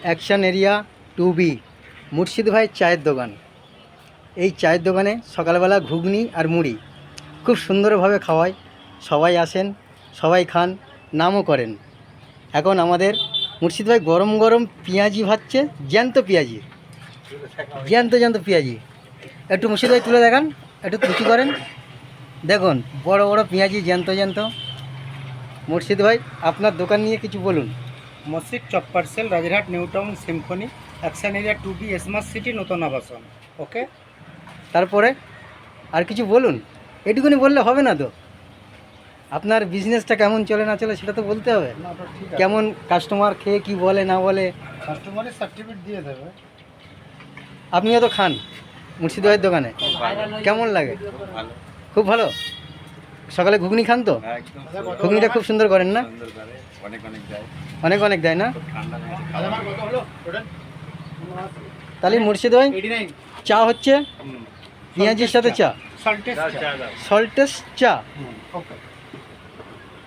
Action area 2B মুর্শিদ ভাই চায়ের দোকান। এই চায়ের দোকানে সকালবেলা ঘুগনি আর মুড়ি খুব সুন্দরভাবে খাওয়ায়। সবাই আসেন, সবাই খান, নামও করেন। এখন আমাদের মুর্শিদ ভাই গরম গরম পেঁয়াজি ভাজছে, জ্যান্ত পেঁয়াজি, জ্যান্ত জ্যান্ত পেঁয়াজি। একটু মুর্শিদ ভাই তুলে দেখান, একটু রুচি করেন। দেখুন বড় বড় পেঁয়াজি, জ্যান্ত জ্যান্ত। মুর্শিদ ভাই আপনার দোকান নিয়ে কিছু বলুন। মসজিদ চক parcel, Rajarhat, New Town, Symphony, action area 2B, smart city, নতুন আবাসন। ওকে, তারপরে আর কিছু বলুন। এটুকুনি বললে হবে না তো। আপনার বিজনেসটা কেমন চলে না চলে সেটা তো বলতে হবে। না ওটা ঠিক আছে, কেমন কাস্টমার খেয়ে কি বলে না বলে। কাস্টমারের সার্টিফিকেট দিয়ে দেবে। আপনিও তো খান মুর্শিদ ভাইয়ের দোকানে, কেমন লাগে? ভালো, খুব ভালো। সকালে ঘুগনি খান তো? একদম ঘুগনিটা খুব সুন্দর করেন না? সুন্দর করে, অনেক অনেক যায়, অনেক অনেক দেয় না? খুব ঠান্ডা লাগে। কত হলো টোটাল? তাহলে মুর্শিদ ভাই 89। চা হচ্ছে পেঁয়াজির সাথে চা, সল্টেড চা, চা, চা। সল্টেস চা। ওকে।